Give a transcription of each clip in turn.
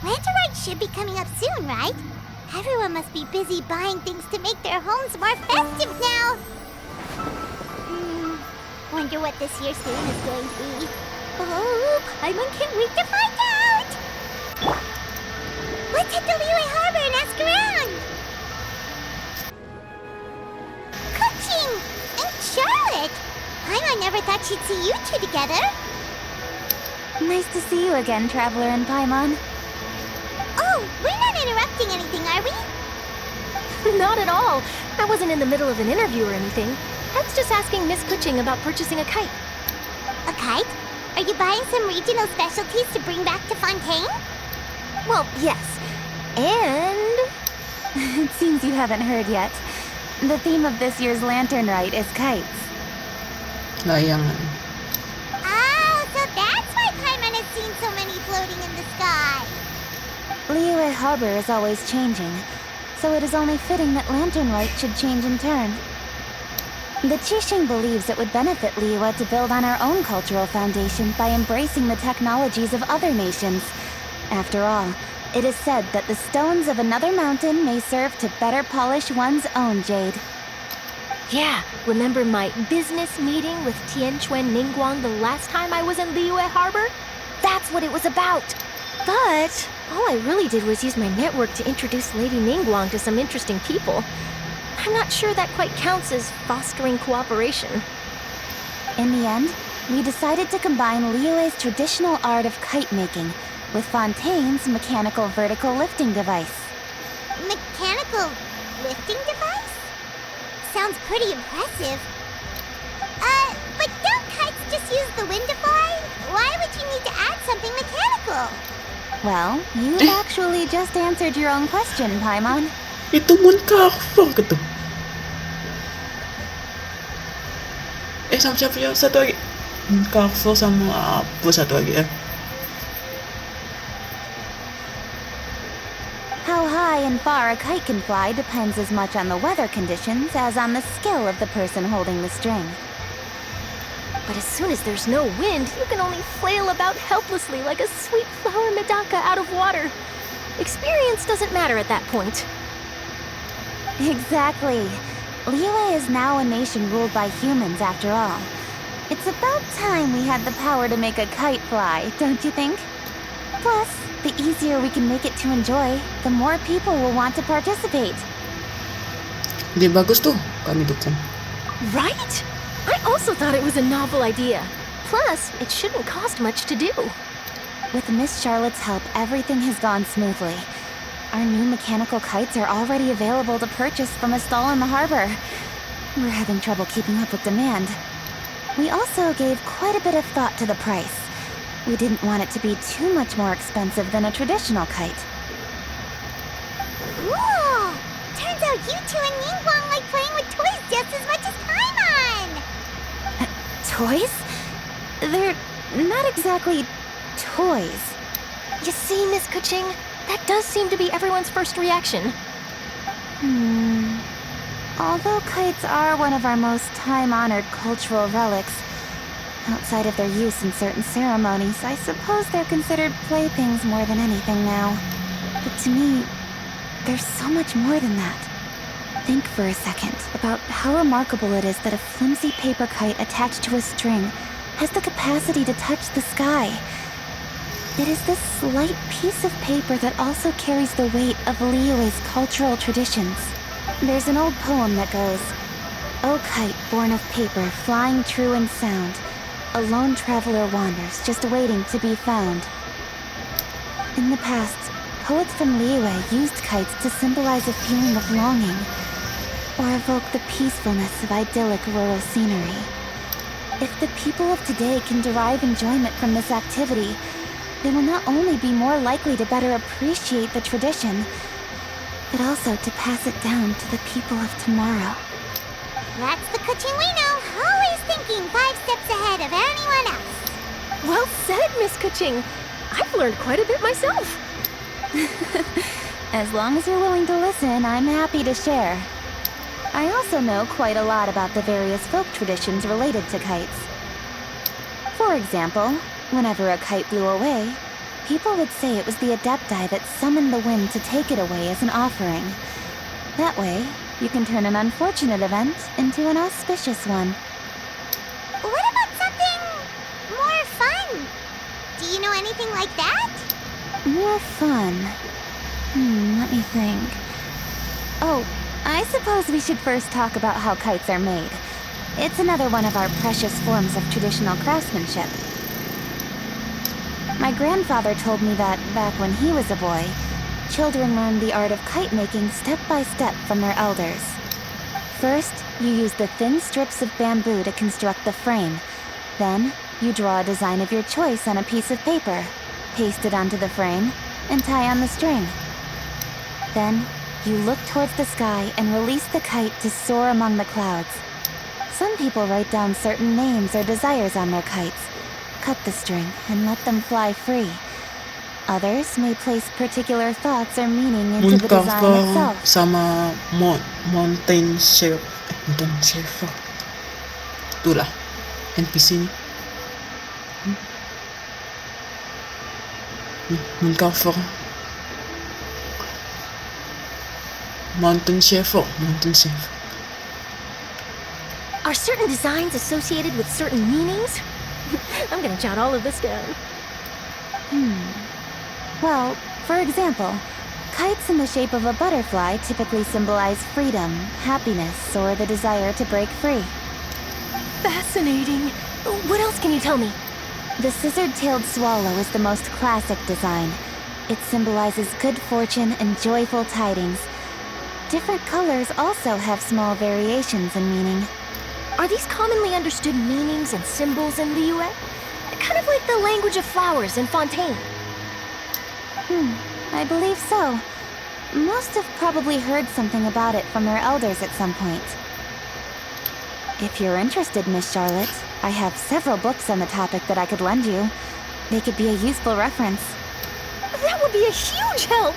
Lanternite should be coming up soon, right? Everyone must be busy buying things to make their homes more festive now. Wonder what this year's theme is going to be. Oh, Paimon can't wait to find out! Let's hit the Liyue Harbor and ask around! Kuching! And Charlotte! Paimon never thought she'd see you two together. Nice to see you again, Traveler and Paimon. Oh, we're not interrupting anything, are we? Not at all. I wasn't in the middle of an interview or anything. I was just asking Miss Kuching about purchasing a kite. A kite? Are you buying some regional specialties to bring back to Fontaine? Well, yes. And... It seems you haven't heard yet. The theme of this year's Lantern Rite is kites. Layangan. Oh, so that's why Paimon has seen so many floating in the sky. Liyue Harbor is always changing, so it is only fitting that Lantern Rite should change in turn. The Qixing believes it would benefit Liyue to build on our own cultural foundation by embracing the technologies of other nations. After all, it is said that the stones of another mountain may serve to better polish one's own jade. yeah, remember my business meeting with Tianquan Ningguang the last time I was in Liyue Harbor? That's what it was about. But all I really did was use my network to introduce Lady Ningguang to some interesting people. I'm not sure that quite counts as fostering cooperation. In the end, we decided to combine Liyue's traditional art of kite making with Fontaine's mechanical vertical lifting device. Mechanical lifting device? Sounds pretty impressive. But don't kites just use the wind to fly? Why would you need to add something mechanical? Well, you actually just answered your own question, Paimon. Itu mun Carrefour gitu. Siapa yang satu lagi? Carrefour sama apa satu lagi ya? How high and far a kite can fly depends as much on the weather conditions as on the skill of the person holding the string. But as soon as there's no wind, you can only flail about helplessly like a sweet flower medaka out of water. Experience doesn't matter at that point. Exactly. Liyue is now a nation ruled by humans after all. It's about time we had the power to make a kite fly, don't you think? Plus, the easier we can make it to enjoy, the more people will want to participate. Dia bagus tuh, kami dukung. Right? I also thought it was a novel idea. Plus, it shouldn't cost much to do. With Miss Charlotte's help, everything has gone smoothly. Our new mechanical kites are already available to purchase from a stall in the harbor. We're having trouble keeping up with demand. We also gave quite a bit of thought to the price. We didn't want it to be too much more expensive than a traditional kite. Cool! Turns out you two and Ningguang like playing with toys just as much as Paimon! Toys? They're not exactly toys. You see, Miss Kuching? That does seem to be everyone's first reaction. Although kites are one of our most time-honored cultural relics, outside of their use in certain ceremonies, I suppose they're considered playthings more than anything now. But to me, there's so much more than that. Think for a second about how remarkable it is that a flimsy paper kite attached to a string has the capacity to touch the sky. It is this slight piece of paper that also carries the weight of Liyue's cultural traditions. There's an old poem that goes, "O kite born of paper, flying true in sound, a lone traveler wanders, just waiting to be found." In the past, poets from Liyue used kites to symbolize a feeling of longing, or evoke the peacefulness of idyllic rural scenery. If the people of today can derive enjoyment from this activity, they will not only be more likely to better appreciate the tradition, but also to pass it down to the people of tomorrow. That's the Kuching we know, always thinking 5 steps ahead of anyone else. Well said, Miss Kuching. I've learned quite a bit myself. As long as you're willing to listen, I'm happy to share. I also know quite a lot about the various folk traditions related to kites. For example, whenever a kite blew away, people would say it was the Adepti that summoned the wind to take it away as an offering. That way, you can turn an unfortunate event into an auspicious one. What about something more fun? Do you know anything like that? More fun. Let me think. Oh, I suppose we should first talk about how kites are made. It's another one of our precious forms of traditional craftsmanship. My grandfather told me that, back when he was a boy, children learned the art of kite making step by step from their elders. First, you use the thin strips of bamboo to construct the frame. Then, you draw a design of your choice on a piece of paper, paste it onto the frame, and tie on the string. Then, you look towards the sky and release the kite to soar among the clouds. Some people write down certain names or desires on their kites, cut the string, and let them fly free. Others may place particular thoughts or meaning into the design Mooncarver itself. sama mountain chef. Mountain chef. Itulah NPC ni. Mooncarver. Mountain chef. Mountain chef. Are certain designs associated with certain meanings? I'm gonna jot all of this down. Well, for example, kites in the shape of a butterfly typically symbolize freedom, happiness, or the desire to break free. Fascinating. What else can you tell me? The scissor-tailed swallow is the most classic design. It symbolizes good fortune and joyful tidings. Different colors also have small variations in meaning. Are these commonly understood meanings and symbols in Liyue? Kind of like the language of flowers in Fontaine. I believe so. Most have probably heard something about it from their elders at some point. If you're interested, Miss Charlotte, I have several books on the topic that I could lend you. They could be a useful reference. That would be a huge help!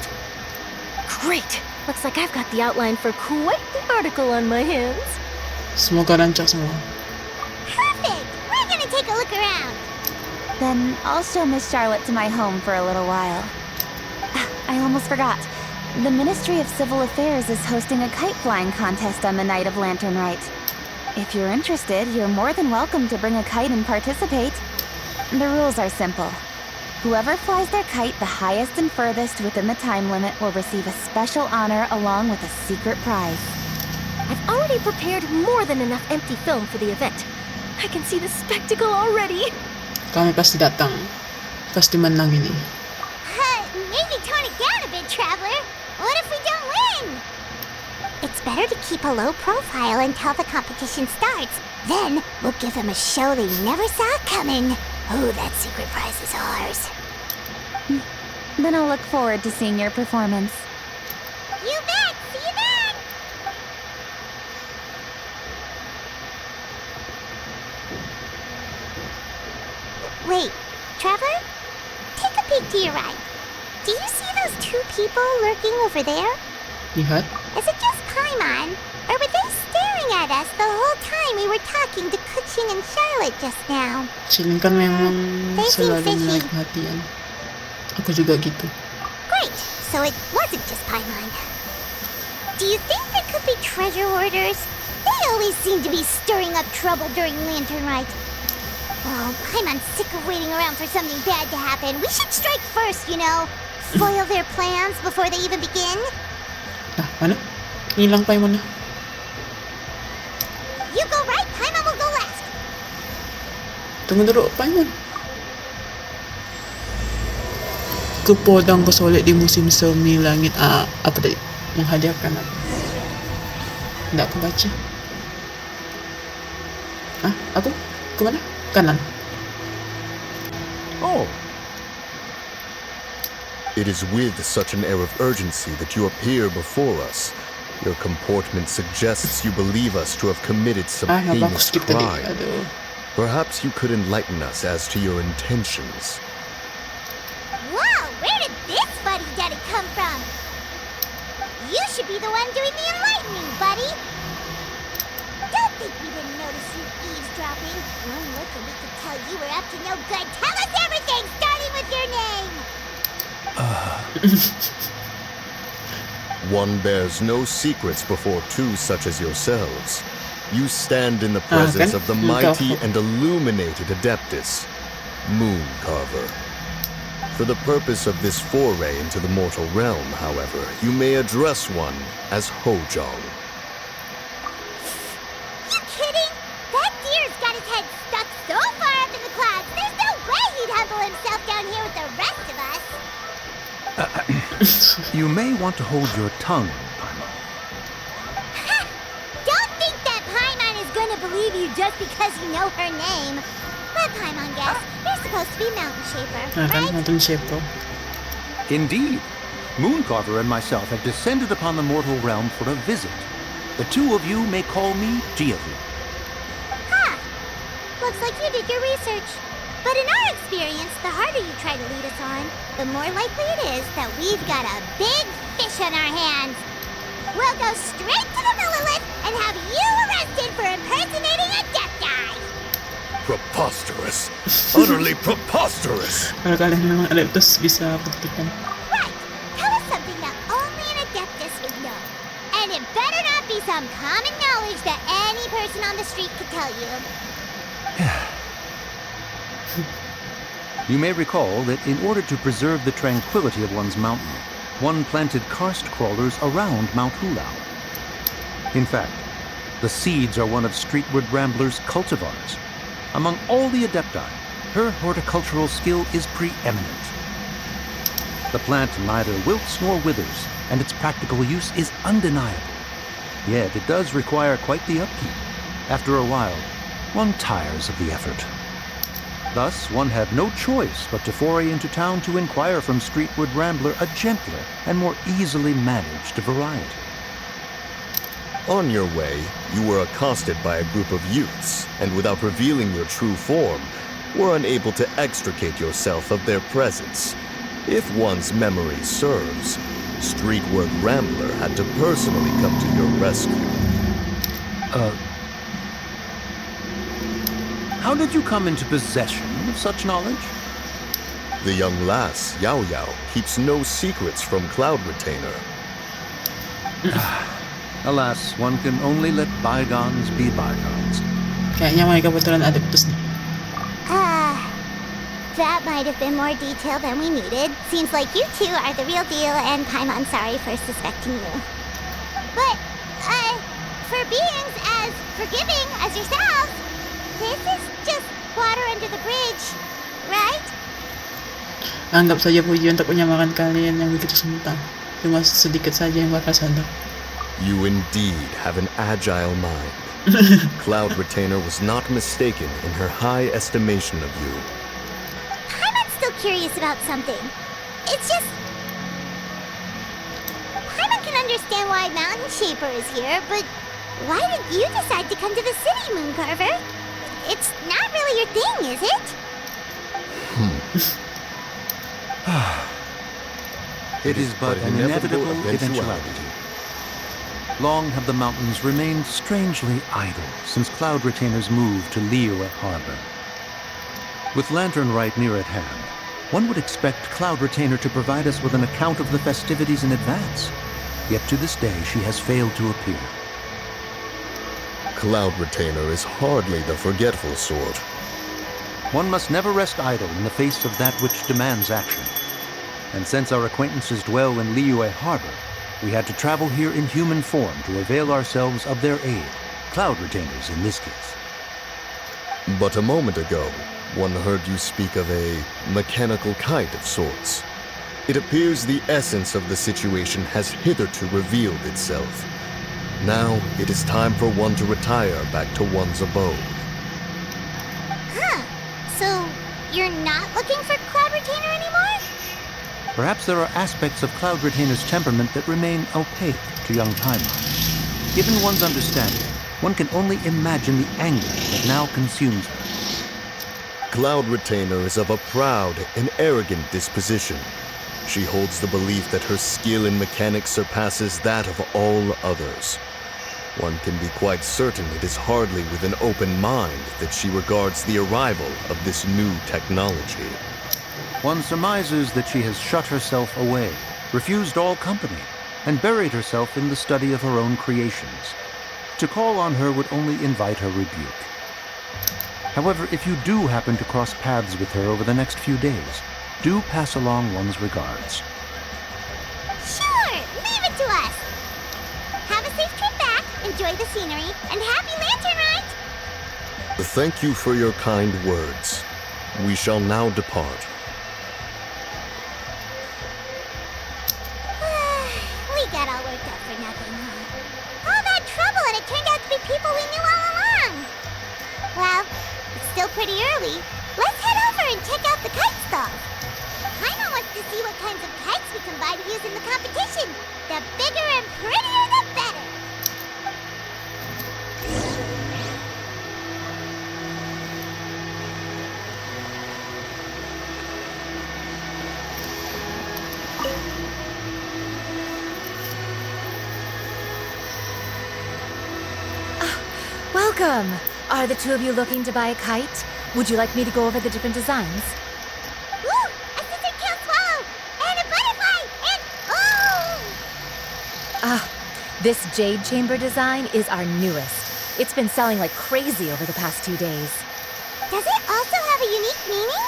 Great! Looks like I've got the outline for quite the article on my hands. Semoga lancar semua. Perfect! We're gonna take a look around. Then I'll show Miss Charlotte to my home for a little while. I almost forgot. The Ministry of Civil Affairs is hosting a kite flying contest on the night of Lantern Rite. If you're interested, you're more than welcome to bring a kite and participate. The rules are simple. Whoever flies their kite the highest and furthest within the time limit will receive a special honor along with a secret prize. I've already prepared more than enough empty film for the event. I can see the spectacle already. Kami pasti datang. Pasti menang ini. Maybe tone it down a bit, Traveler. What if we don't win? It's better to keep a low profile until the competition starts. Then we'll give them a show they never saw coming. Oh, that secret prize is ours. Then I'll look forward to seeing your performance. You bet! See you then! Wait, Traveler? Take a peek to your right. Do you see those two people lurking over there? Lihat. Is it just Paimon? Or were they staring at us the whole time we were talking to Kuching and Charlotte just now? Chilling kan memang They seem selalu fishy. menarik perhatian. Aku juga gitu. Great, so it wasn't just Paimon. Do you think there could be treasure hoarders? They always seem to be stirring up trouble during Lantern Rite. Well, Paimon's sick of waiting around for something bad to happen. We should strike first, you know. Spoil their plans before they even begin. Nah, mana? Hilang pa mo na. You go right, Paimon will go left. Tunggu dulu, Paimon. Kepodang kesolek di musim semi langit. Apa tadi? Menghadiahkan apa? Tidak aku baca. Aku? Kemana? Kanan. Oh. It is with such an air of urgency that you appear before us. Your comportment suggests you believe us to have committed some Napa aku heinous skip tadi? crime. Aduh. Perhaps you could enlighten us as to your intentions. Wow, where did this buddy-daddy come from? You should be the one doing the enlightening, buddy. Don't think we didn't notice you eavesdropping. One look and we could tell you were up to no good. Tell us everything, starting with your name. One bears no secrets before two such as yourselves. You stand in the presence of the mighty and illuminated Adeptus, Moon Carver. For the purpose of this foray into the mortal realm, however, you may address one as Hojong. You kidding? That deer's got his head stuck so far up in the clouds, there's no way he'd humble himself down here with the rest of us. You may want to hold your tongue, Paimon. Ha! Don't think that Paimon is gonna believe you just because you know her name. Let Paimon guess. You're supposed to be Mountain Shaper, right? Mountain Shaper. Indeed. Mooncarver and myself have descended upon the mortal realm for a visit. The two of you may call me Geovu. Ha! Looks like you did your research. But in our experience, the harder you try to lead us on, the more likely it is that we've got a big fish on our hands. We'll go straight to the Millilith and have you arrested for impersonating a death guy. Preposterous. Utterly preposterous. Para kalian ng mga Adeptus bisa buktikan. Right. Tell us something that only an Adeptus would know. And it better not be some common knowledge that any person on the street could tell you. You may recall that in order to preserve the tranquility of one's mountain, one planted karst crawlers around Mount Hulao. In fact, the seeds are one of Streetward Rambler's cultivars. Among all the Adepti, her horticultural skill is preeminent. The plant neither wilts nor withers, and its practical use is undeniable. Yet it does require quite the upkeep. After a while, one tires of the effort. Thus, one had no choice but to foray into town to inquire from Streetward Rambler a gentler and more easily managed variety. On your way, you were accosted by a group of youths, and without revealing your true form, were unable to extricate yourself of their presence. If one's memory serves, Streetward Rambler had to personally come to your rescue. How did you come into possession of such knowledge? The young lass, Yao Yao, keeps no secrets from Cloud Retainer. Alas, one can only let bygones be bygones. Kayaknya may kebetulan Adeptus nih. That might have been more detail than we needed. Seems like you two are the real deal, and Paimon's sorry for suspecting you. But, for beings as forgiving as yourselves, this is just water under the bridge, right? Anggap saja po yun untuk menyamakan kalian yang begitu sementara. Cuma sedikit saja yang bakal sadar. You indeed have an agile mind. Cloud Retainer was not mistaken in her high estimation of you. Paimon's still curious about something. It's just... Paimon can understand why Mountain Shaper is here, but why did you decide to come to the city, Mooncarver? It's not really your thing, is it? It is but an inevitable eventuality. Long have the mountains remained strangely idle since Cloud Retainer's move to Liyue Harbor. With Lantern Rite near at hand, one would expect Cloud Retainer to provide us with an account of the festivities in advance. Yet to this day, she has failed to appear. Cloud Retainer is hardly the forgetful sort. One must never rest idle in the face of that which demands action. And since our acquaintances dwell in Liyue Harbor, we had to travel here in human form to avail ourselves of their aid, Cloud Retainers in this case. But a moment ago, one heard you speak of a mechanical kite of sorts. It appears the essence of the situation has hitherto revealed itself. Now it is time for one to retire back to one's abode. Huh. So, you're not looking for Cloud Retainer anymore? Perhaps there are aspects of Cloud Retainer's temperament that remain opaque to young Paimon. Given one's understanding, one can only imagine the anger that now consumes her. Cloud Retainer is of a proud and arrogant disposition. She holds the belief that her skill in mechanics surpasses that of all others. One can be quite certain it is hardly with an open mind that she regards the arrival of this new technology. One surmises that she has shut herself away, refused all company, and buried herself in the study of her own creations. To call on her would only invite her rebuke. However, if you do happen to cross paths with her over the next few days, do pass along one's regards. Sure, leave it to us. Have a safe trip back, enjoy the scenery, and happy lantern ride! Thank you for your kind words. We shall now depart. We got all worked up for nothing, huh? All that trouble and it turned out to be people we knew all along. Well, it's still pretty early. Let's head over and check out the kite stall. Paimon wants to see what kinds of kites we can buy to use in the competition. The bigger and prettier, the better. Welcome! Are the two of you looking to buy a kite? Would you like me to go over the different designs? Ooh, a scissor tail swallow! And a butterfly! And oh! This jade chamber design is our newest. It's been selling like crazy over the past 2 days. Does it also have a unique meaning?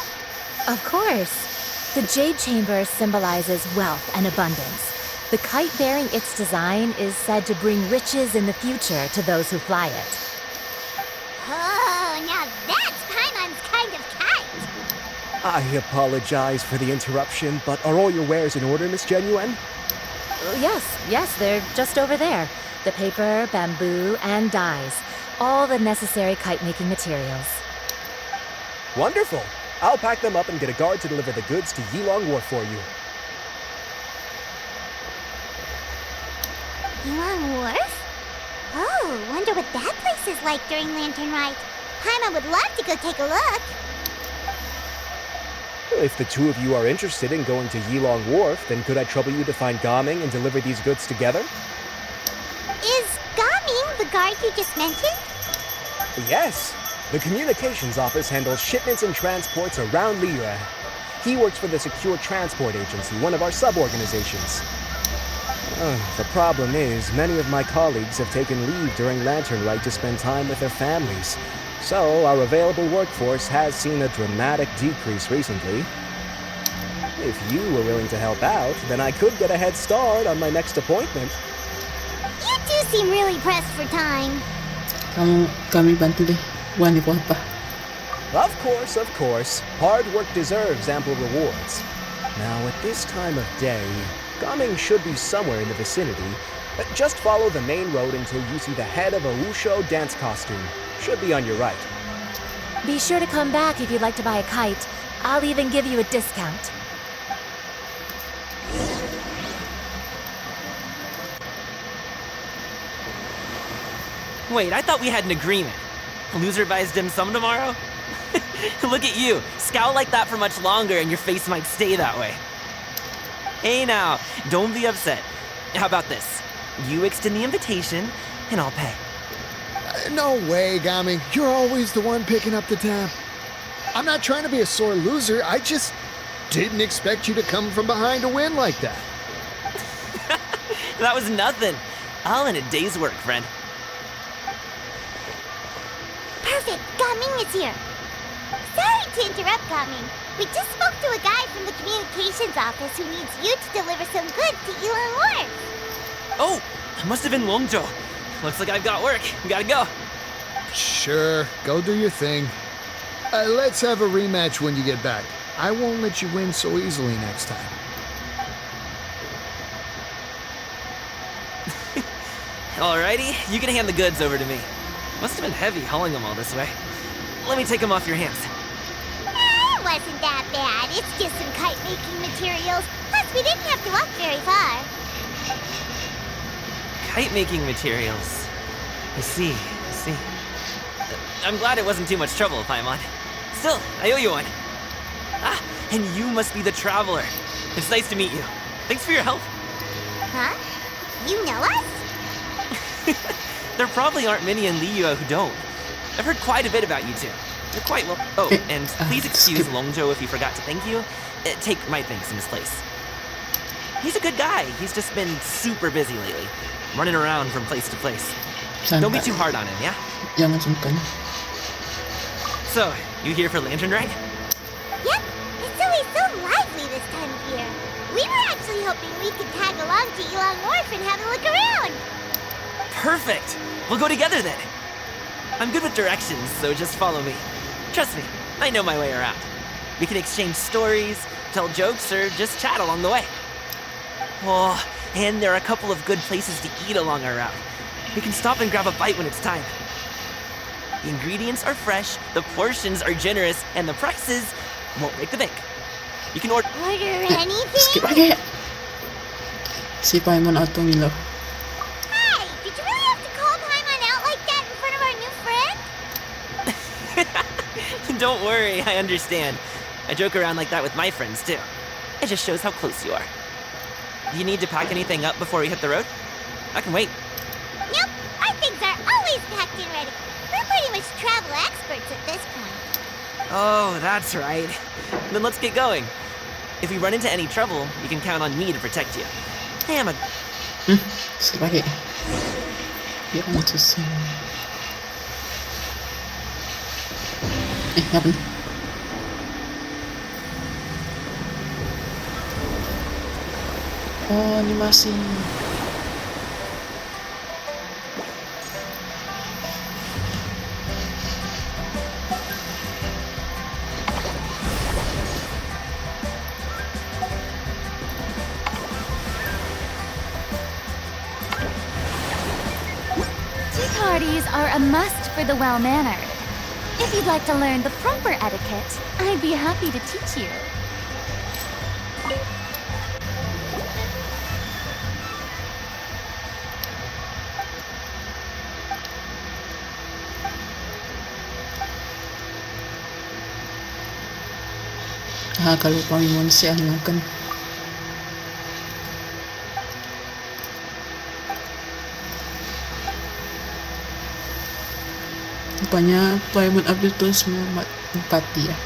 Of course. The jade chamber symbolizes wealth and abundance. The kite bearing its design is said to bring riches in the future to those who fly it. Oh, now that's Paimon's kind of kite! I apologize for the interruption, but are all your wares in order, Miss Genuine? Yes, they're just over there. The paper, bamboo, and dyes. All the necessary kite-making materials. Wonderful! I'll pack them up and get a guard to deliver the goods to Yilong Wharf for you. Yilong Wharf? Oh, wonder what that place is like during Lantern Rite. Paimon would love to go take a look. If the two of you are interested in going to Yilong Wharf, then could I trouble you to find Gaming and deliver these goods together? Is Gaming the guard you just mentioned? Yes. The communications office handles shipments and transports around Liyue. He works for the Secure Transport Agency, one of our sub-organizations. The problem is, many of my colleagues have taken leave during Lantern Rite to spend time with their families. So, our available workforce has seen a dramatic decrease recently. If you were willing to help out, then I could get a head start on my next appointment. You do seem really pressed for time. Kami bantu deh. Wani ko apa. Of course. Hard work deserves ample rewards. Now, at this time of day, Gaming should be somewhere in the vicinity. Just follow the main road until you see the head of a Wushu dance costume. Should be on your right. Be sure to come back if you'd like to buy a kite. I'll even give you a discount. Wait, I thought we had an agreement. Loser buys dim sum tomorrow? Look at you. Scowl like that for much longer and your face might stay that way. Hey now, don't be upset. How about this? You extend the invitation, and I'll pay. No way, Gaming. You're always the one picking up the tab. I'm not trying to be a sore loser. I just didn't expect you to come from behind to win like that. That was nothing. All in a day's work, friend. Perfect, Gaming is here. Sorry to interrupt, Gaming. We just spoke to a guy from the communications office who needs you to deliver some goods to Yilong Wharf. Oh, it must have been Longzhou. Looks like I've got work. Gotta go. Sure, go do your thing. Let's have a rematch when you get back. I won't let you win so easily next time. Alrighty, you can hand the goods over to me. Must have been heavy hauling them all this way. Let me take them off your hands. It wasn't that bad. It's just some kite-making materials. Plus, we didn't have to walk very far. Kite-making materials. I see. I'm glad it wasn't too much trouble, Paimon. Still, I owe you one. Ah, and you must be the traveler. It's nice to meet you. Thanks for your help. Huh? You know us? There probably aren't many in Liyue who don't. I've heard quite a bit about you two. You're quite well. Oh, and please excuse Longzhou if he forgot to thank you. Take my thanks in his place. He's a good guy. He's just been super busy lately, running around from place to place. Don't be Santai. too hard on him, yeah? Jangan sungkan. So, you here for Lantern Ride? Yep, it's always so lively this time of year. We were actually hoping we could tag along to Elong Wharf and have a look around. Perfect! We'll go together then. I'm good with directions, so just follow me. Trust me, I know my way around. We can exchange stories, tell jokes, or just chat along the way. Oh, and there are a couple of good places to eat along our route. We can stop and grab a bite when it's time. The ingredients are fresh, the portions are generous, and the prices won't break the bank. You can order... Order Skip anything? lagi. Si Paimon atau Milo. Hey, did you really have to call Paimon out like that in front of our new friend? Don't worry, I understand. I joke around like that with my friends, too. It just shows how close you are. Do you need to pack anything up before we hit the road? I can wait. Nope, our things are always packed and ready. We're pretty much travel experts at this point. Oh, that's right. Then let's get going. If we run into any trouble, you can count on me to protect you. Hey, I'm a... Skip lagi. Ya ampun sih. Ngapain? Oh, animasi. Tea parties are a must for the well-mannered. If you'd like to learn the proper etiquette, I'd be happy to teach you. Kalau Paimon siya makan. Rupanya Paimon Abdul tuh semua empati ya.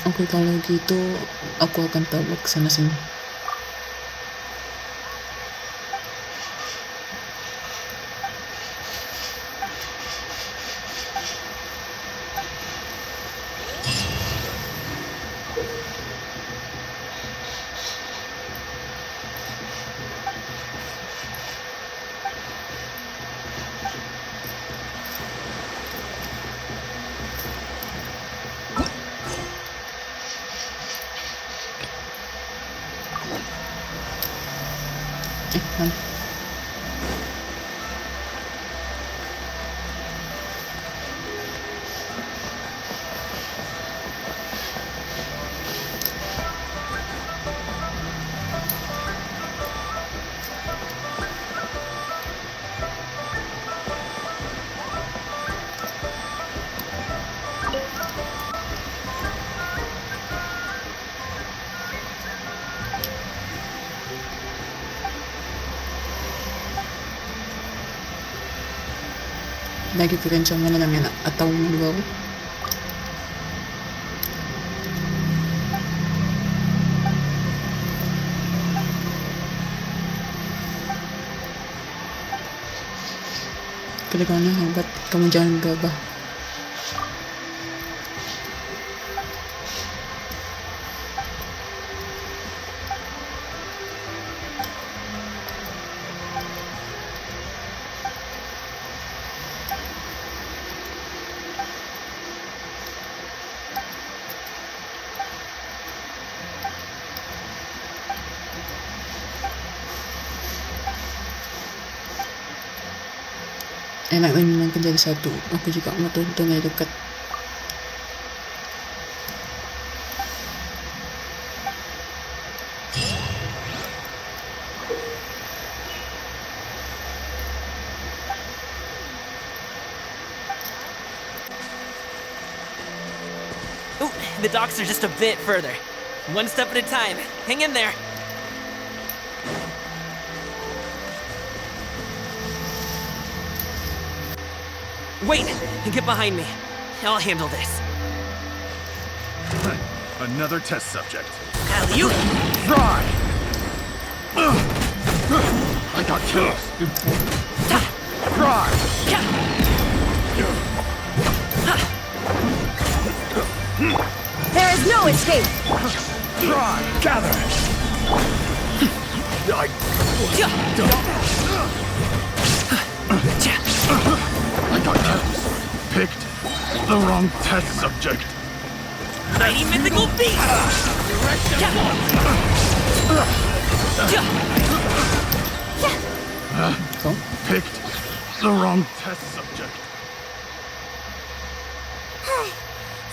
Oke, kalau gitu aku akan tabrak sana sini. Mana? Lagi rencana mana lang yan atau maluwaw. Kailangan hebat kamu jangan gabah. Enak nih memang jadi satu. Aku juga mau tonton dari dekat. Ooh, the docks are just a bit further. One step at a time. Hang in there. Wait, get behind me. I'll handle this. Another test subject. You Try! I got killed. Try! There is no escape! Try! Gather! I got killed. Picked the wrong test subject. mighty mythical beast! Picked the wrong test subject.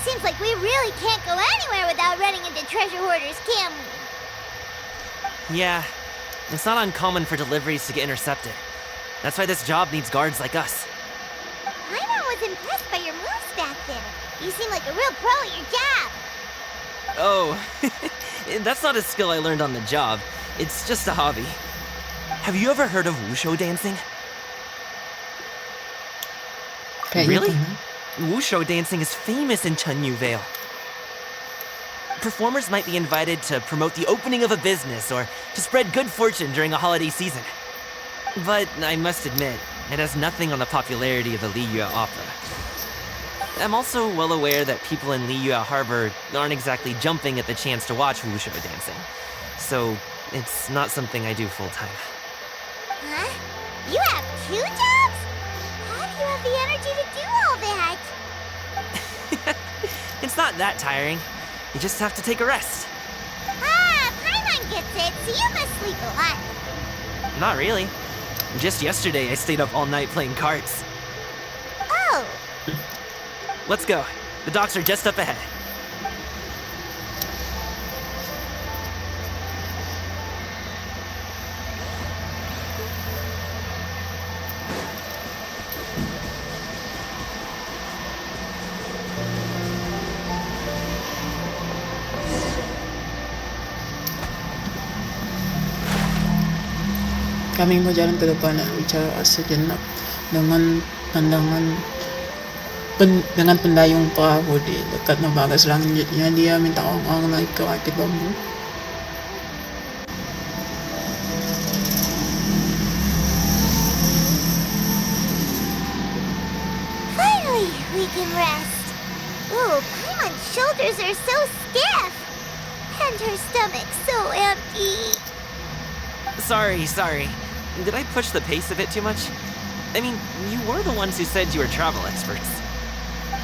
Seems like we really can't go anywhere without running into treasure hoarders, can we? Yeah, it's not uncommon for deliveries to get intercepted. That's why this job needs guards like us. Paimon was impressed by your moves back there. You seem like a real pro at your job. Oh, that's not a skill I learned on the job. It's just a hobby. Have you ever heard of wushu dancing? Really? Wushu dancing is famous in Chunyu Vale. Performers might be invited to promote the opening of a business or to spread good fortune during a holiday season. But I must admit, it has nothing on the popularity of the Liyue opera. I'm also well aware that people in Liyue Harbor aren't exactly jumping at the chance to watch wushu dancing. So, it's not something I do full-time. Huh? You have 2 jobs? How do you have the energy to do all that? It's not that tiring. You just have to take a rest. Ah, Paimon gets it, so you must sleep a lot. Not really. Just yesterday, I stayed up all night playing cards. Oh, Let's go. The docks are just up ahead. Kami berjalan ke depan dan bicara sejenak dengan dengan pendayung perahu di dekat membaga selanjutnya. Dia minta orang-orang naik ke rakit bambu. finally we can rest. Ooh, Paimon's shoulders are so stiff. And her stomach so empty. Sorry. Did I push the pace a bit too much? I mean, you were the ones who said you were travel experts.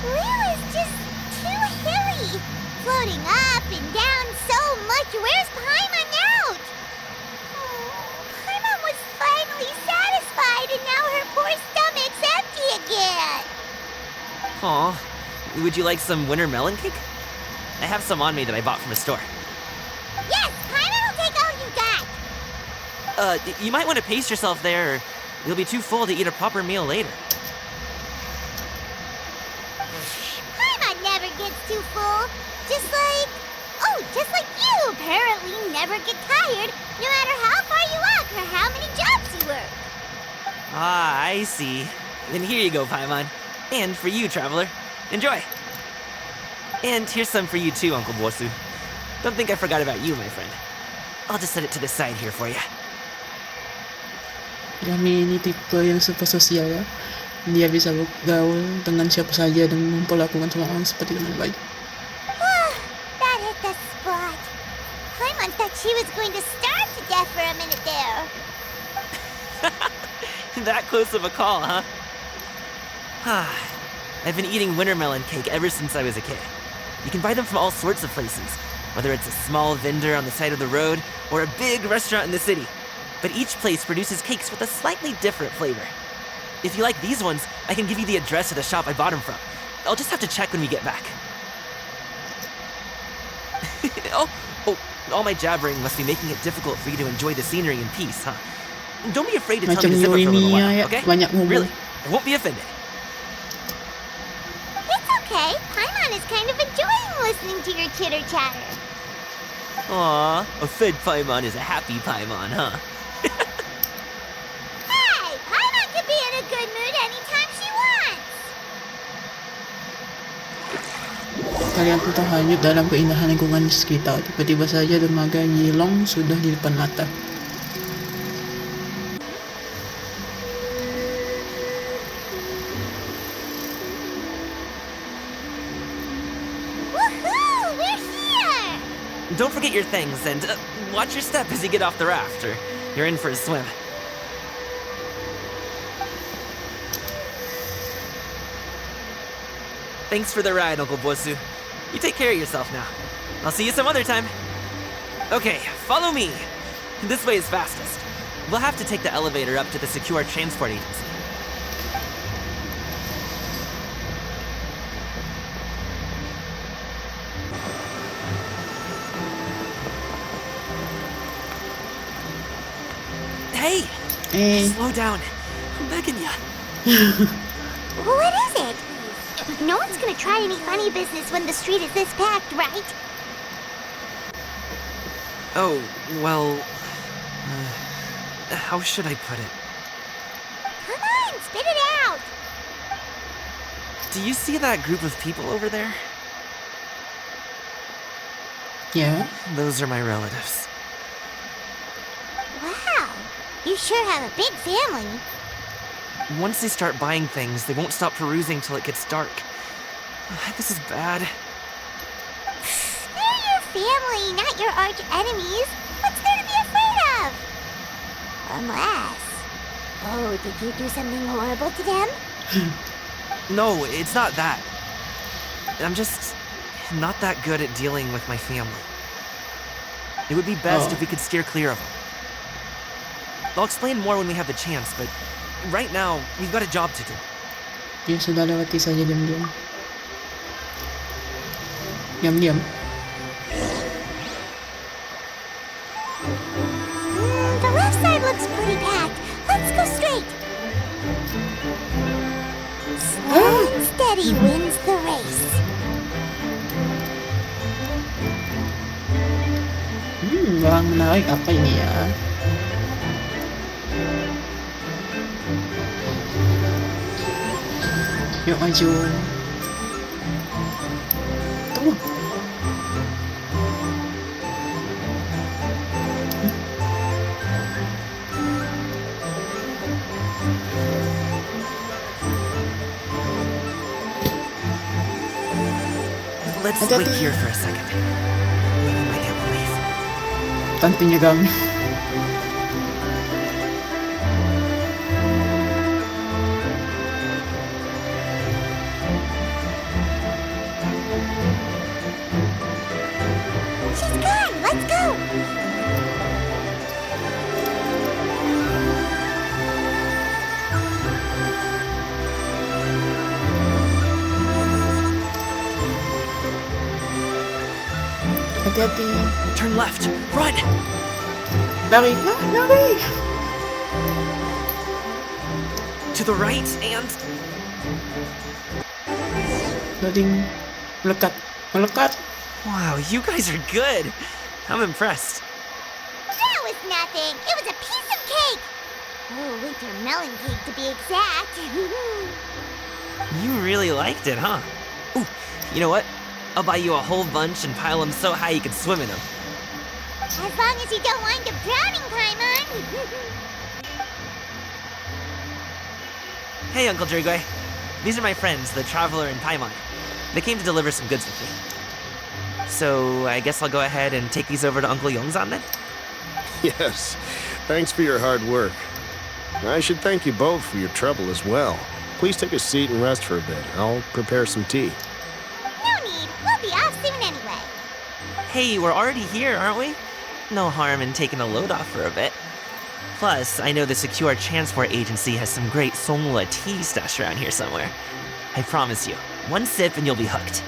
Liyue is just too hilly. Floating up and down so much. Where's Paimon out? Oh, Paimon was finally satisfied and now her poor stomach's empty again. Aw, would you like some winter melon cake? I have some on me that I bought from a store. Yes, Paimon will take all you got. You might want to pace yourself there, or you'll be too full to eat a proper meal later. Paimon never gets too full. Just like you apparently never get tired, no matter how far you walk or how many jobs you work. Ah, I see. Then here you go, Paimon. And for you, traveler. Enjoy. And here's some for you too, Uncle Bosu. Don't think I forgot about you, my friend. I'll just set it to the side here for you. Kami ini tipe yang super sosial ya. Dia bisa bergaul dengan siapa saja dan memperlakukan semua orang seperti teman baik. That hit the spot. Paimon thought she was going to starve to death for a minute there. That close of a call, huh? I've been eating winter melon cake ever since I was a kid. You can buy them from all sorts of places, whether it's a small vendor on the side of the road or a big restaurant in the city. But each place produces cakes with a slightly different flavor. If you like these ones, I can give you the address of the shop I bought them from. I'll just have to check when we get back. Oh, all my jabbering must be making it difficult for you to enjoy the scenery in peace, huh? Don't be afraid to tell me to zip up for a little while, okay? Really, I won't be offended. It's okay. Paimon is kind of enjoying listening to your chitter chatter. Aw, a fed Paimon is a happy Paimon, huh? Hey, Paimon can be in a good mood anytime she wants. Kalian pun tahu hanyut dalam keindahan lingkungan di sekitar. Tiba-tiba saja dermaga Yilong sudah di depan mata. Woohoo! We're here! Don't forget your things, and watch your step as you get off the raft, or you're in for a swim. Thanks for the ride, Uncle Bosu. You take care of yourself now. I'll see you some other time. Okay, follow me. This way is fastest. We'll have to take the elevator up to the secure transport agency. Hey! Eh, Slow down. I'm begging ya. What is it? No one's gonna try any funny business when the street is this packed, right? Oh, well... how should I put it? Come on, spit it out! Do you see that group of people over there? ya. Those are my relatives. Wow, you sure have a big family. Once they start buying things, they won't stop perusing till it gets dark. This is bad. They're your family, not your arch enemies. What's there to be afraid of? Unless... Oh, did you do something horrible to them? No, it's not that. I'm just not that good at dealing with my family. It would be best if we could steer clear of them. I'll explain more when we have the chance, but right now, we've got a job to do. Ya sudah, lewati saja diam-diam. Diam-diam. The left side looks pretty packed. Let's go straight. Slow and steady wins the race. Bang menarik apa ini ya? Yuk maju. Tunggu. Let's Hati-hati. wait here for a second. Maybe we might get relief. Tantinya Gang. She's gone. Let's go. Hati-hati. Turn left. Run! Lari. Lari. To the right and... Loading. Melekat. Melekat. Wow, you guys are good. I'm impressed. That was nothing. It was a piece of cake. Oh, winter melon cake to be exact. You really liked it, huh? Ooh, you know what? I'll buy you a whole bunch and pile them so high you can swim in them. As long as you don't wind up drowning, Paimon. Hey, Uncle Drigway. These are my friends, the Traveler and Paimon. They came to deliver some goods with me. So, I guess I'll go ahead and take these over to Uncle Yongzan then? Yes, thanks for your hard work. I should thank you both for your trouble as well. Please take a seat and rest for a bit. I'll prepare some tea. No need. We'll be off soon anyway. Hey, we're already here, aren't we? No harm in taking a load off for a bit. Plus, I know the Secure Transport Agency has some great Songla tea stashed around here somewhere. I promise you, one sip and you'll be hooked.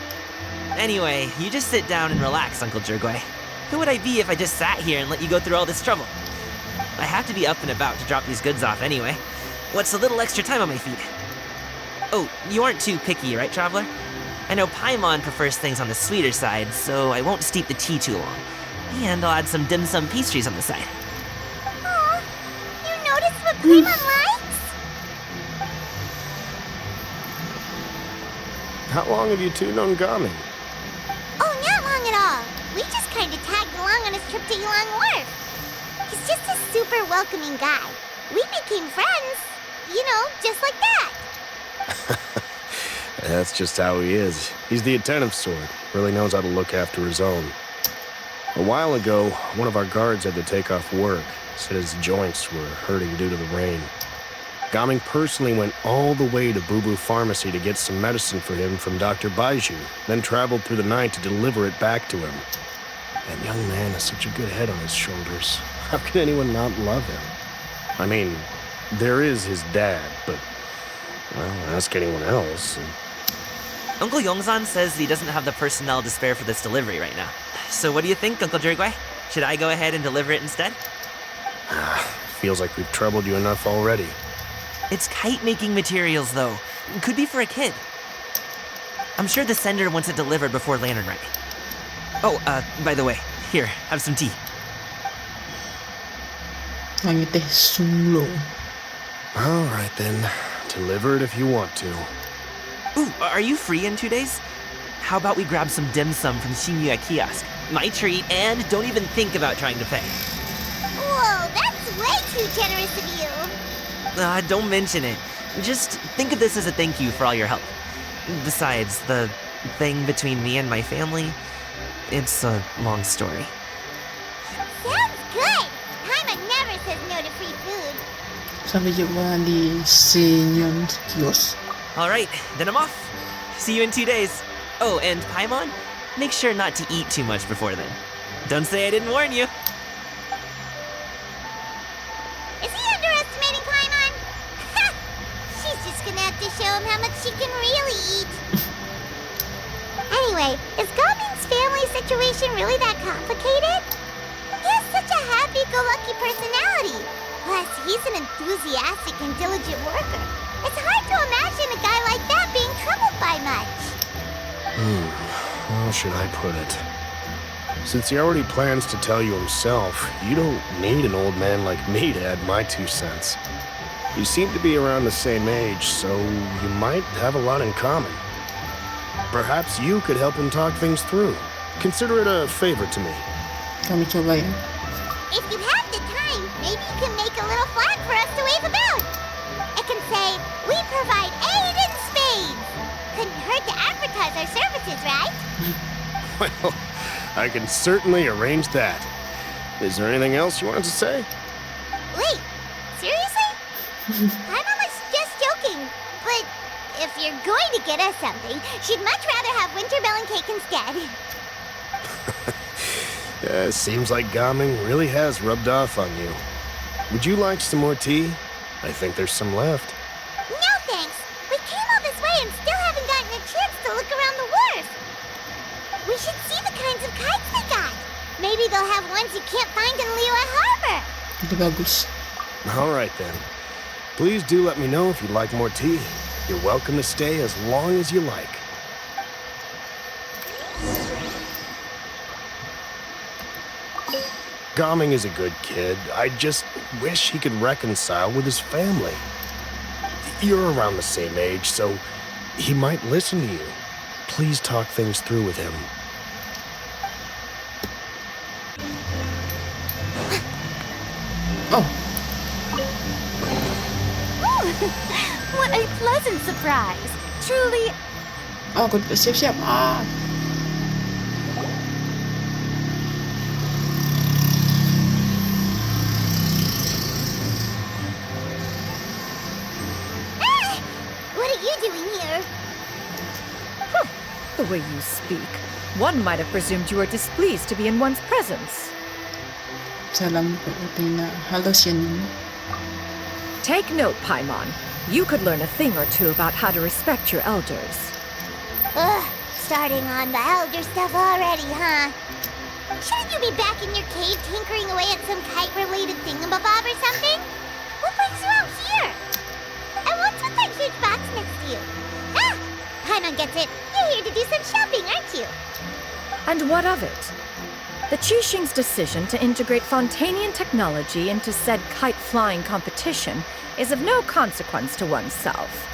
Anyway, you just sit down and relax, Uncle Jirgway. Who would I be if I just sat here and let you go through all this trouble? I have to be up and about to drop these goods off anyway. What's a little extra time on my feet? Oh, you aren't too picky, right, Traveler? I know Paimon prefers things on the sweeter side, so I won't steep the tea too long. And I'll add some dim sum pastries on the side. Aw, you noticed what Paimon likes? How long have you two known Gaming? Oh, not long at all. We just kind of tagged along on his trip to Ylang Wharf. He's just a super welcoming guy. We became friends, you know, just like that. That's just how he is. He's the attentive sort. Really knows how to look after his own. A while ago, one of our guards had to take off work. Said his joints were hurting due to the rain. Gaming personally went all the way to Boo Boo Pharmacy to get some medicine for him from Dr. Baiju, then traveled through the night to deliver it back to him. That young man has such a good head on his shoulders. How can anyone not love him? I mean, there is his dad, but, well, ask anyone else. Uncle Yongzan says he doesn't have the personnel to spare for this delivery right now. So what do you think, Uncle Jirgway? Should I go ahead and deliver it instead? Feels like we've troubled you enough already. It's kite-making materials, though. Could be for a kid. I'm sure the sender wants it delivered before Lantern Rite. Oh, by the way, here, have some tea. Ang teh sunglo. All right, then. Deliver it if you want to. Ooh, are you free in 2 days? How about we grab some dim sum from Shinya Kiosk? My treat, and don't even think about trying to pay. Whoa, that's way too generous of you. Don't mention it. Just think of this as a thank you for all your help. Besides, the thing between me and my family, it's a long story. Sounds good. Paimon never says no to free food. Sampai jumpa di Sinyon Kios. Alright, then I'm off. See you in 2 days. Oh, and Paimon, make sure not to eat too much before then. Don't say I didn't warn you. Is he underestimating Paimon? Ha! She's just gonna have to show him how much she can really eat. Anyway, is Gaming's family situation really that complicated? He has such a happy-go-lucky personality. Plus, he's an enthusiastic and diligent worker. It's hard to imagine a guy like that being troubled by much. How should I put it? Since he already plans to tell you himself, you don't need an old man like me to add my 2 cents. You seem to be around the same age, so you might have a lot in common. Perhaps you could help him talk things through. Consider it a favor to me. Kami coba ya. If you have the time, maybe you can make a little flag for us to wave about. It can say, "We provide aid in spades." Couldn't hurt to advertise our services, right? Well, I can certainly arrange that. Is there anything else you wanted to say? Wait, seriously? Paimon was just joking, but if you're going to get us something, she'd much rather have winter melon cake instead. Seems like Gaming really has rubbed off on you. Would you like some more tea? I think there's some left. No thanks. We came all this way and still haven't gotten a chance to look around the wharf. We should see the kinds of kites they got. Maybe they'll have ones you can't find in Liyue Harbor. Itu bagus. All right, then. Please do let me know if you'd like more tea. You're welcome to stay as long as you like. Gaming is a good kid. I just wish he could reconcile with his family. You're around the same age, so he might listen to you. Please talk things through with him. Oh, What a pleasant surprise. Truly, oh, aku siap-siap. Ah! What are you doing here? The way you speak, one might have presumed you were displeased to be in one's presence. Salam po na halo Shannon. Take note, Paimon. You could learn a thing or two about how to respect your elders. Ugh, starting on the elder stuff already, huh? Shouldn't you be back in your cave tinkering away at some kite-related thingamabob or something? What brings you out here? And what's with that huge box next to you? Ah! Paimon gets it. You here to do some shopping, aren't you? And what of it? The Qixing's decision to integrate Fontanian technology into said kite-flying competition is of no consequence to oneself.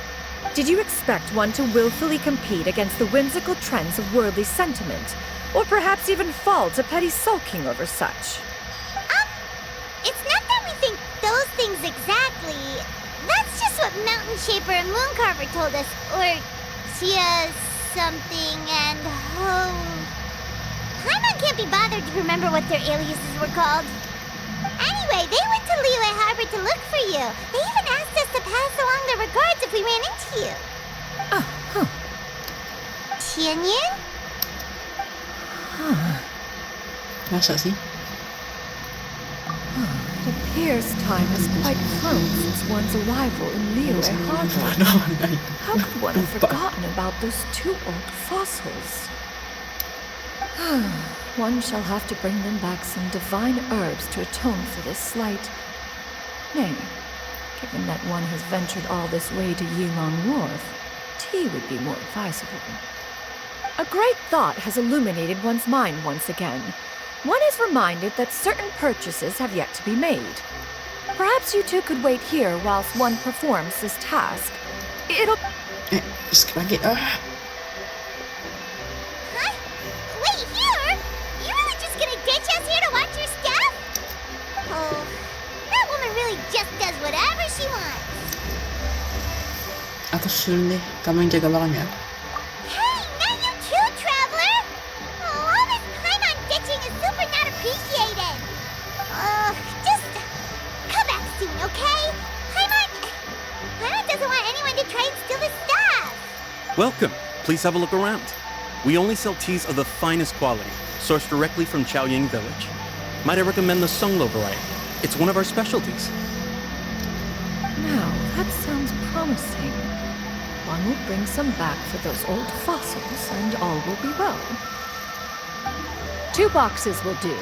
Did you expect one to willfully compete against the whimsical trends of worldly sentiment, or perhaps even fall to petty sulking over such? It's not that we think those things exactly. That's just what Mountain Shaper and Moon Carver told us, or Tia something and Paimon can't be bothered to remember what their aliases were called. Anyway, they went to Liyue Harbor to look for you. They even asked us to pass along their regards if we ran into you. Oh, huh. Tianyin? Masa sih? It appears time has quite flown since one's arrival in Liyue Harbor. How could one have forgotten about those 2 old fossils? One shall have to bring them back some divine herbs to atone for this slight. Nay, given that one has ventured all this way to Yilong Wharf, tea would be more advisable. A great thought has illuminated one's mind once again. One is reminded that certain purchases have yet to be made. Perhaps you two could wait here whilst one performs this task. It'll... Skip lagi. Ah. Huh? Wait, here? You really just gonna ditch us here to watch your stuff? Oh, that woman really just does whatever she wants. Aku susun deh. Kamu yang jaga belakang ya. Hey, not you too, Traveler! Oh, all this Paimon ditching is super not appreciated. Just come back soon, okay? Paimon doesn't want anyone to try and steal his stuff. Welcome. Please have a look around. We only sell teas of the finest quality, sourced directly from Chaoying Village. Might I recommend the Sunglo variety? It's one of our specialties. Now, that sounds promising. One will bring some back for those old fossils, and all will be well. 2 boxes will do.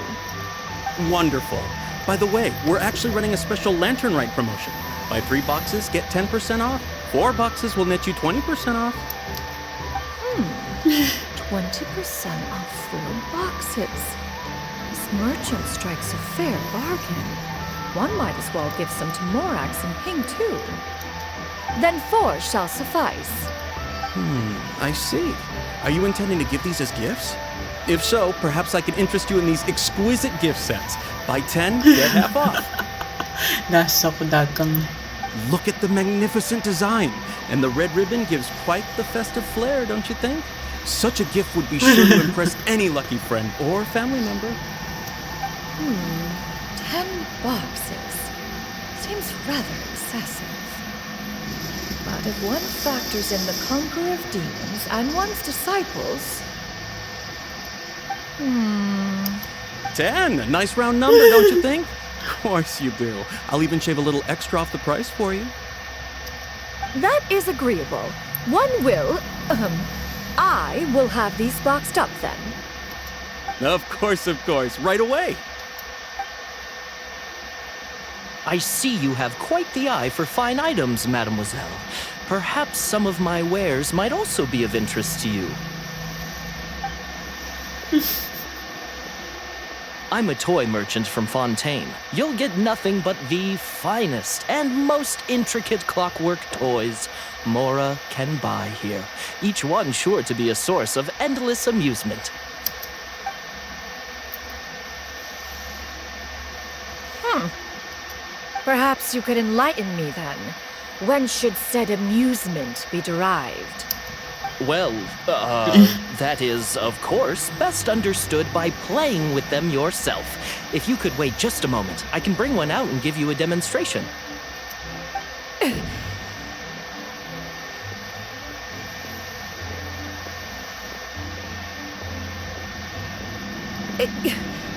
Wonderful. By the way, we're actually running a special Lantern Rite promotion. Buy 3 boxes, get 10% off. 4 boxes will net you 20% off. 20% off 4 boxes. This merchant strikes a fair bargain. One might as well give some to Morax and Ping too. Then 4 shall suffice. I see. Are you intending to give these as gifts? If so, perhaps I can interest you in these exquisite gift sets. Buy 10, get half off. Nasa ko dagang. Look at the magnificent design. And the red ribbon gives quite the festive flair, don't you think? Such a gift would be sure to impress any lucky friend or family member. 10 boxes. Seems rather excessive. But if one factors in the conqueror of demons and one's disciples... 10! A nice round number, don't you think? Of course you do. I'll even shave a little extra off the price for you. That is agreeable. One will... I will have these boxed up then. Of course, right away. I see you have quite the eye for fine items, mademoiselle. Perhaps some of my wares might also be of interest to you. I'm a toy merchant from Fontaine. You'll get nothing but the finest and most intricate clockwork toys Mora can buy here. Each one sure to be a source of endless amusement. Perhaps you could enlighten me then. When should said amusement be derived? Well, that is, of course, best understood by playing with them yourself. If you could wait just a moment, I can bring one out and give you a demonstration.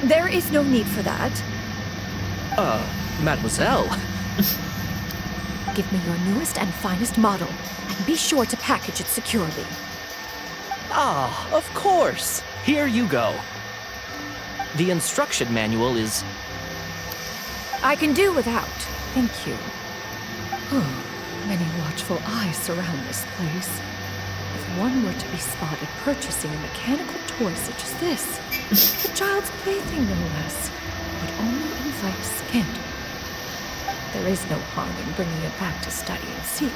There is no need for that. Mademoiselle. Give me your newest and finest model, and be sure to package it securely. Ah, of course. Here you go. The instruction manual is... I can do without, thank you. Many watchful eyes surround this place. If one were to be spotted purchasing a mechanical toy such as this, a child's plaything no less, would only invite scandal. There is no harm in bringing it back to study in secret.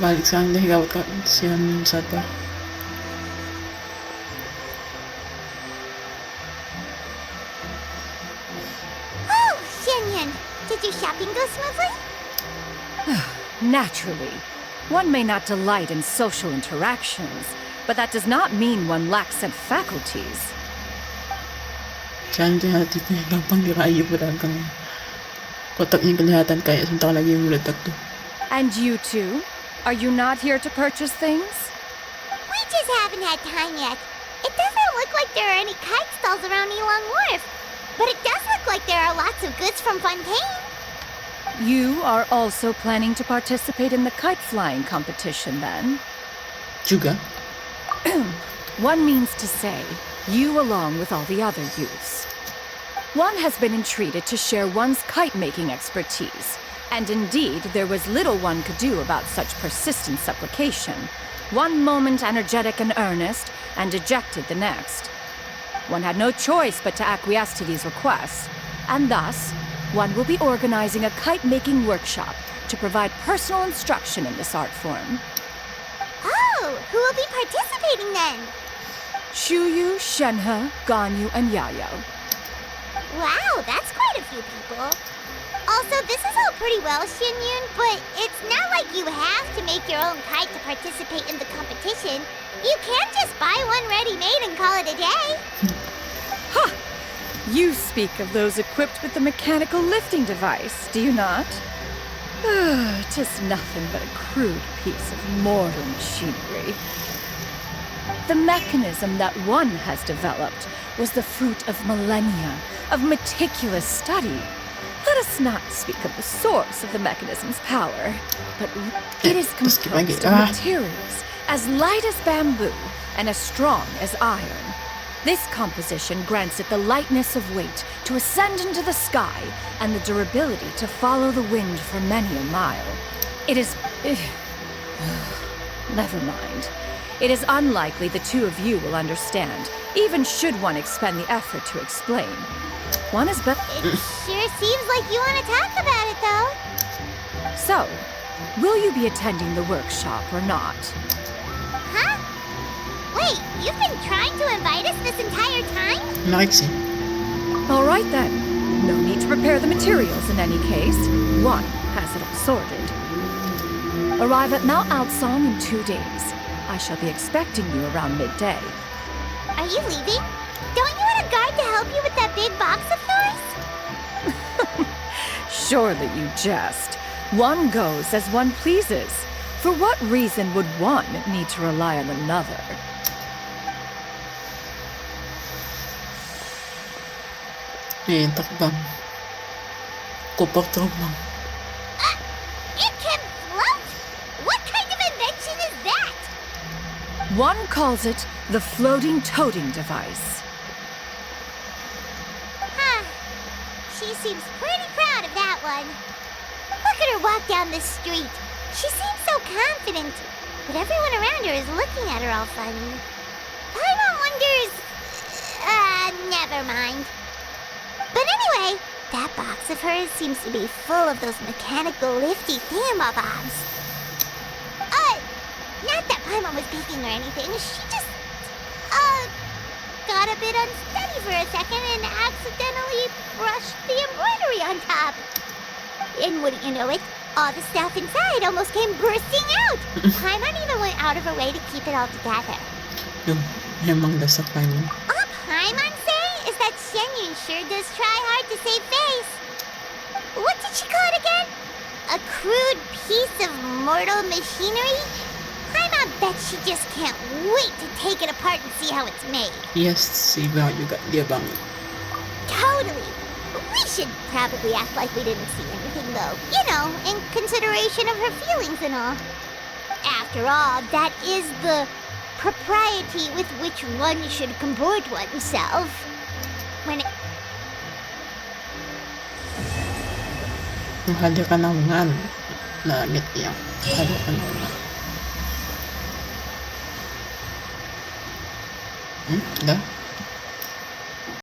Balik sa kanila, higaw ka siya sa to. Oh, Xianyan, did your shopping go smoothly? Naturally, one may not delight in social interactions, but that does not mean one lacks said faculties. Kaya nito hati ko yung gampang di kaayo po dagang kotak niya kalihatan kaya sunta lagi yung ulit to. And you too? Are you not here to purchase things? We just haven't had time yet. It doesn't look like there are any kite stalls around Yilong Wharf, but it does look like there are lots of goods from Fontaine. You are also planning to participate in the kite flying competition then? Juga? One means to say, you along with all the other youths. One has been entreated to share one's kite-making expertise, and indeed there was little one could do about such persistent supplication. One moment energetic and earnest, and dejected the next. One had no choice but to acquiesce to these requests, and thus, one will be organizing a kite-making workshop to provide personal instruction in this art form. Oh, who will be participating then? Shuyu, Shenhe, Ganyu, and Yayo. Wow, that's quite a few people. Also, this is all pretty well, Xianyun, but it's not like you have to make your own kite to participate in the competition. You can't just buy one ready-made and call it a day. Ha! You speak of those equipped with the mechanical lifting device, do you not? Tis nothing but a crude piece of mortal machinery. The mechanism that one has developed was the fruit of millennia of meticulous study. Let us not speak of the source of the mechanism's power, but it is composed of materials as light as bamboo and as strong as iron. This composition grants it the lightness of weight to ascend into the sky and the durability to follow the wind for many a mile. It is... Never mind. It is unlikely the two of you will understand, even should one expend the effort to explain. One is better... It sure seems like you want to talk about it, though. So, will you be attending the workshop or not? Huh? Wait, you've been trying to invite us this entire time? Nakiksi. All right then. No need to prepare the materials in any case. One has it all sorted. Arrive at Mount Aocang in 2 days. I shall be expecting you around midday. Are you leaving? Don't you want a guard to help you with that big box of yours? Surely you jest. One goes as one pleases. For what reason would one need to rely on another? Takbang. Kupak takbang. It can float? What kind of invention is that? One calls it the floating toting device. Huh. She seems pretty proud of that one. Look at her walk down the street. She seems so confident, but everyone around her is looking at her all funny. Paimon wonders... never mind. But anyway, that box of hers seems to be full of those mechanical lifty thingamabobs. Not that Paimon was peeking or anything. She just, got a bit unsteady for a second and accidentally brushed the embroidery on top. And wouldn't you know it, all the stuff inside almost came bursting out. Paimon even went out of her way to keep it all together. Yung mga dasak Paimon. All Paimon say is that Xianyun sure does try hard to save face. What did she call it again? A crude piece of mortal machinery? Paimon bet she just can't wait to take it apart and see how it's made. Yes, siba juga dia banget. Totally. We should probably act like we didn't see anything, though. You know, in consideration of her feelings and all. After all, that is the propriety with which one should comport oneself. when it... Menghadirkan naungan langit yang menghadirkan naungan. Udah.